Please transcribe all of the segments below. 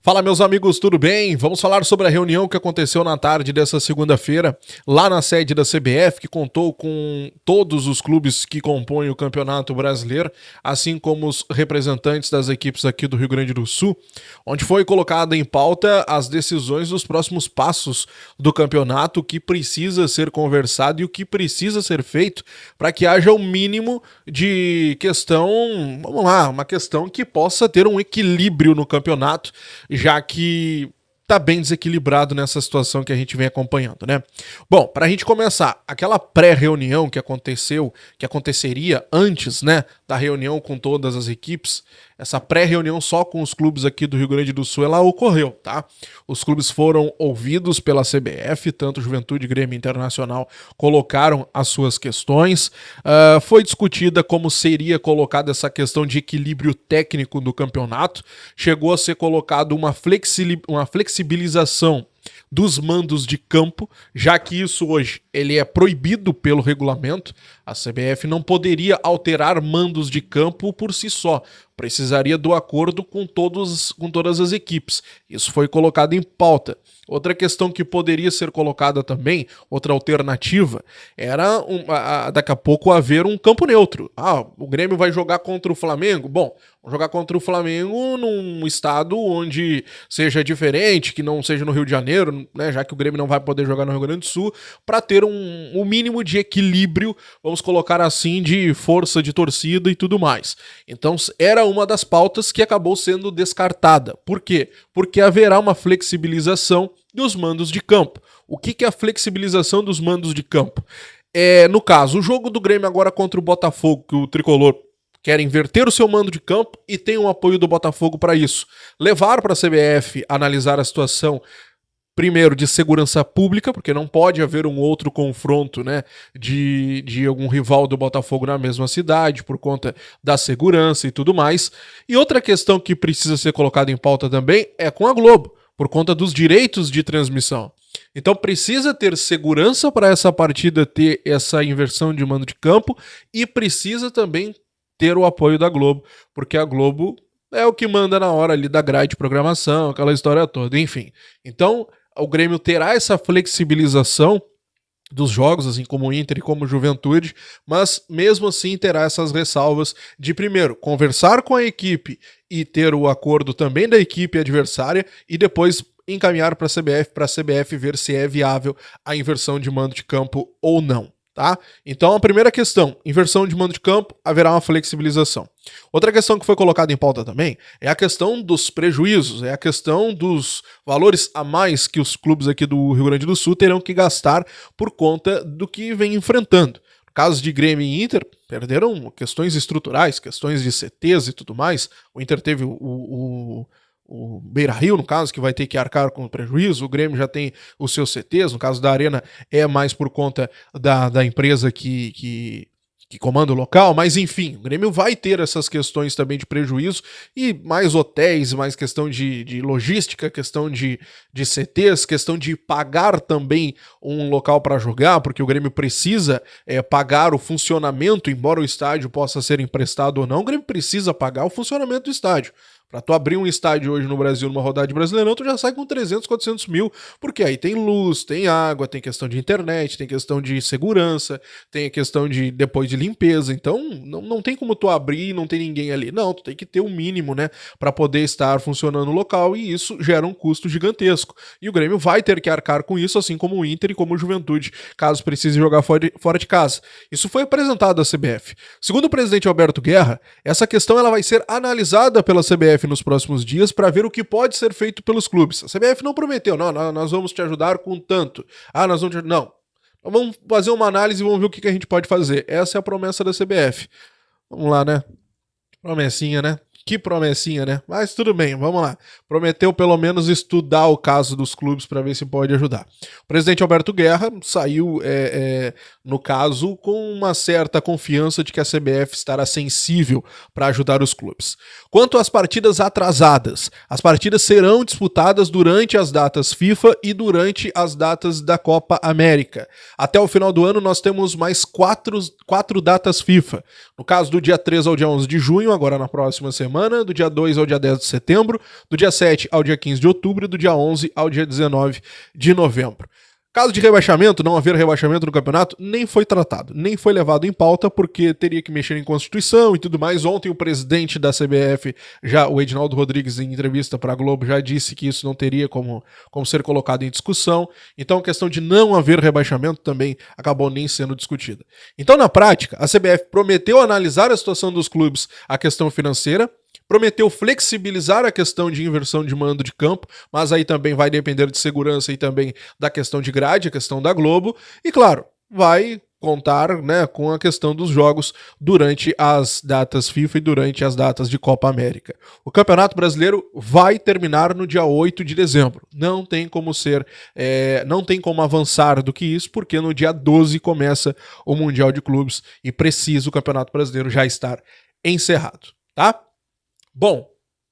Fala, meus amigos, tudo bem? Vamos falar sobre a reunião que aconteceu na tarde dessa segunda-feira, lá na sede da CBF, que contou com todos os clubes que compõem o Campeonato Brasileiro, assim como os representantes das equipes aqui do Rio Grande do Sul, onde foi colocada em pauta as decisões dos próximos passos do campeonato, o que precisa ser conversado e o que precisa ser feito para que haja o mínimo de questão, vamos lá, uma questão que possa ter um equilíbrio no campeonato, já que tá bem desequilibrado nessa situação que a gente vem acompanhando, né? Bom, para a gente começar, aquela pré-reunião que aconteceria antes, né, da reunião com todas as equipes, essa pré-reunião só com os clubes aqui do Rio Grande do Sul, ela ocorreu, tá? Os clubes foram ouvidos pela CBF, tanto Juventude, Grêmio e Internacional colocaram as suas questões, foi discutida como seria colocada essa questão de equilíbrio técnico do campeonato, chegou a ser colocado uma flexibilização dos mandos de campo, já que isso hoje ele é proibido pelo regulamento. A CBF não poderia alterar mandos de campo por si só, precisaria do acordo com todas as equipes. Isso foi colocado em pauta. Outra questão que poderia ser colocada também, outra alternativa, era daqui a pouco haver um campo neutro. O Grêmio vai jogar contra o Flamengo? Bom, vamos jogar contra o Flamengo num estado onde seja diferente, que não seja no Rio de Janeiro, né, já que o Grêmio não vai poder jogar no Rio Grande do Sul, para ter um mínimo de equilíbrio, vamos colocar assim, de força de torcida e tudo mais. Então era uma das pautas que acabou sendo descartada. Por quê? Porque haverá uma flexibilização dos mandos de campo. O que é a flexibilização dos mandos de campo? No caso, o jogo do Grêmio agora contra o Botafogo, que o Tricolor quer inverter o seu mando de campo e tem um apoio do Botafogo para isso. Levar para a CBF analisar a situação, primeiro, de segurança pública, porque não pode haver um outro confronto, né, de algum rival do Botafogo na mesma cidade, por conta da segurança e tudo mais. E outra questão que precisa ser colocada em pauta também é com a Globo, por conta dos direitos de transmissão. Então precisa ter segurança para essa partida ter essa inversão de mando de campo e precisa também ter o apoio da Globo, porque a Globo é o que manda na hora ali da grade de programação, aquela história toda, enfim. Então o Grêmio terá essa flexibilização dos jogos, assim como o Inter e como o Juventude, mas mesmo assim terá essas ressalvas de, primeiro, conversar com a equipe e ter o acordo também da equipe adversária e depois encaminhar para a CBF ver se é viável a inversão de mando de campo ou não. Tá? Então a primeira questão, inversão de mando de campo, haverá uma flexibilização. Outra questão que foi colocada em pauta também é a questão dos prejuízos, é a questão dos valores a mais que os clubes aqui do Rio Grande do Sul terão que gastar por conta do que vem enfrentando. No caso de Grêmio e Inter, perderam questões estruturais, questões de CTs e tudo mais. O Inter teve o Beira-Rio, no caso, que vai ter que arcar com o prejuízo. O Grêmio já tem os seus CTs, no caso da Arena é mais por conta da empresa que comanda o local, mas enfim, o Grêmio vai ter essas questões também de prejuízo e mais hotéis, mais questão de logística, questão de CTs, questão de pagar também um local para jogar, porque o Grêmio precisa pagar o funcionamento, embora o estádio possa ser emprestado ou não, o Grêmio precisa pagar o funcionamento do estádio. Pra tu abrir um estádio hoje no Brasil, numa rodada de Brasileirão, tu já sai com 300, 400 mil, porque aí tem luz, tem água, tem questão de internet, tem questão de segurança, tem a questão de depois de limpeza, então não tem como tu abrir e não tem ninguém ali. Não, tu tem que ter o mínimo, né, pra poder estar funcionando o local e isso gera um custo gigantesco. E o Grêmio vai ter que arcar com isso, assim como o Inter e como o Juventude, caso precise jogar fora de casa. Isso foi apresentado à CBF. Segundo o presidente Alberto Guerra, essa questão ela vai ser analisada pela CBF nos próximos dias para ver o que pode ser feito pelos clubes. A CBF não prometeu, não, nós vamos te ajudar com tanto. Nós vamos te... Não. Vamos fazer uma análise e vamos ver o que a gente pode fazer. Essa é a promessa da CBF. Vamos lá, né? Promessinha, né? Que promessinha, né? Mas tudo bem, vamos lá. Prometeu pelo menos estudar o caso dos clubes para ver se pode ajudar. O presidente Alberto Guerra saiu, no caso, com uma certa confiança de que a CBF estará sensível para ajudar os clubes. Quanto às partidas atrasadas, as partidas serão disputadas durante as datas FIFA e durante as datas da Copa América. Até o final do ano nós temos mais quatro datas FIFA. No caso do dia 3 ao dia 11 de junho, agora na próxima semana, semana, do dia 2 ao dia 10 de setembro, do dia 7 ao dia 15 de outubro e do dia 11 ao dia 19 de novembro. Caso de rebaixamento, não haver rebaixamento no campeonato, nem foi tratado, nem foi levado em pauta, porque teria que mexer em Constituição e tudo mais. Ontem o presidente da CBF, o Edinaldo Rodrigues, em entrevista para a Globo, já disse que isso não teria como ser colocado em discussão. Então a questão de não haver rebaixamento também acabou nem sendo discutida. Então, na prática, a CBF prometeu analisar a situação dos clubes, a questão financeira, prometeu flexibilizar a questão de inversão de mando de campo, mas aí também vai depender de segurança e também da questão de grade, a questão da Globo, e claro, vai contar, né, com a questão dos jogos durante as datas FIFA e durante as datas de Copa América. O Campeonato Brasileiro vai terminar no dia 8 de dezembro. Não tem como não tem como avançar do que isso, porque no dia 12 começa o Mundial de Clubes e precisa o Campeonato Brasileiro já estar encerrado, tá? Bom,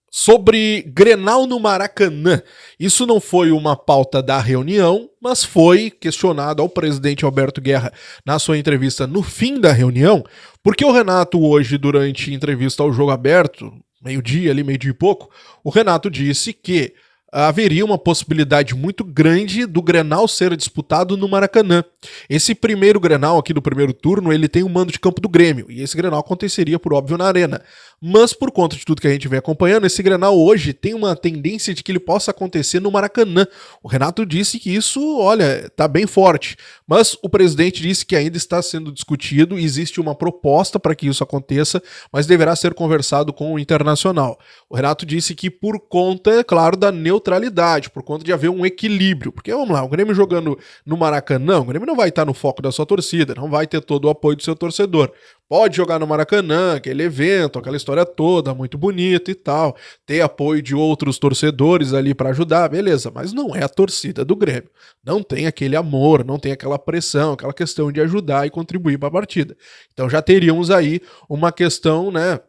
sobre Grenal no Maracanã, isso não foi uma pauta da reunião, mas foi questionado ao presidente Alberto Guerra na sua entrevista no fim da reunião, porque o Renato hoje, durante entrevista ao Jogo Aberto, meio-dia e pouco, o Renato disse que haveria uma possibilidade muito grande do Grenal ser disputado no Maracanã. Esse primeiro Grenal aqui do primeiro turno, ele tem o mando de campo do Grêmio, e esse Grenal aconteceria, por óbvio, na Arena. Mas por conta de tudo que a gente vem acompanhando, esse Grenal hoje tem uma tendência de que ele possa acontecer no Maracanã. O Renato disse que isso, olha, tá bem forte. Mas o presidente disse que ainda está sendo discutido, existe uma proposta para que isso aconteça, mas deverá ser conversado com o Internacional. O Renato disse que por conta, claro, da neutralidade, por conta de haver um equilíbrio. Porque, vamos lá, o Grêmio jogando no Maracanã, o Grêmio não vai estar no foco da sua torcida, não vai ter todo o apoio do seu torcedor. Pode jogar no Maracanã, aquele evento, aquela história toda, muito bonita e tal, ter apoio de outros torcedores ali para ajudar, beleza, mas não é a torcida do Grêmio. Não tem aquele amor, não tem aquela pressão, aquela questão de ajudar e contribuir para a partida. Então já teríamos aí uma questão, né,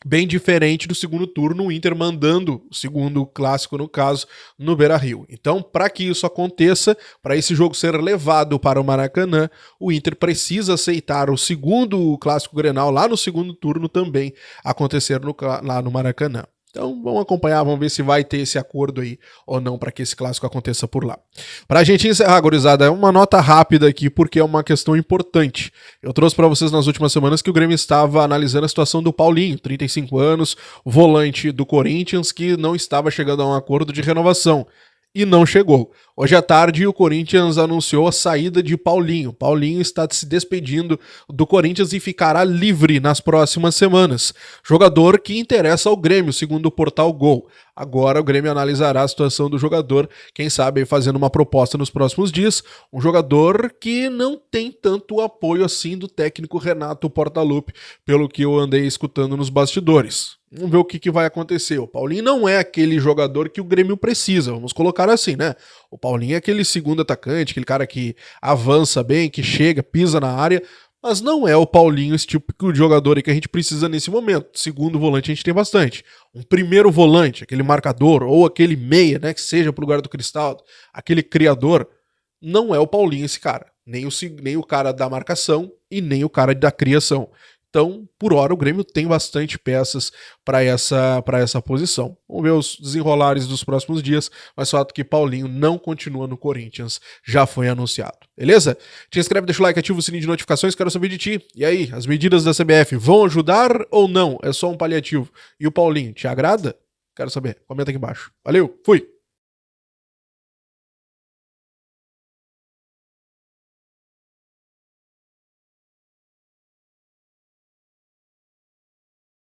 bem diferente do segundo turno, o Inter mandando o segundo clássico, no caso, no Beira-Rio. Então, para que isso aconteça, para esse jogo ser levado para o Maracanã, o Inter precisa aceitar o segundo clássico Grenal lá no segundo turno também acontecer lá no Maracanã. Então vamos acompanhar, vamos ver se vai ter esse acordo aí ou não para que esse clássico aconteça por lá. Pra gente encerrar, gurizada, uma nota rápida aqui porque é uma questão importante. Eu trouxe para vocês nas últimas semanas que o Grêmio estava analisando a situação do Paulinho, 35 anos, volante do Corinthians, que não estava chegando a um acordo de renovação. E não chegou. Hoje à tarde o Corinthians anunciou a saída de Paulinho. Paulinho está se despedindo do Corinthians e ficará livre nas próximas semanas. Jogador que interessa ao Grêmio, segundo o portal Gol. Agora o Grêmio analisará a situação do jogador, quem sabe fazendo uma proposta nos próximos dias. Um jogador que não tem tanto apoio assim do técnico Renato Portaluppi, pelo que eu andei escutando nos bastidores. Vamos ver o que vai acontecer. O Paulinho não é aquele jogador que o Grêmio precisa, vamos colocar assim, né? O Paulinho é aquele segundo atacante, aquele cara que avança bem, que chega, pisa na área, mas não é o Paulinho esse tipo de jogador que a gente precisa nesse momento. Segundo volante a gente tem bastante. Um primeiro volante, aquele marcador, ou aquele meia, né, que seja pro lugar do Cristaldo, aquele criador, não é o Paulinho esse cara. Nem o cara da marcação e nem o cara da criação. Então, por hora, o Grêmio tem bastante peças para essa posição. Vamos ver os desenrolares dos próximos dias, mas fato que Paulinho não continua no Corinthians, já foi anunciado. Beleza? Te inscreve, deixa o like, ativa o sininho de notificações, quero saber de ti. E aí, as medidas da CBF vão ajudar ou não? É só um paliativo. E o Paulinho, te agrada? Quero saber. Comenta aqui embaixo. Valeu, fui!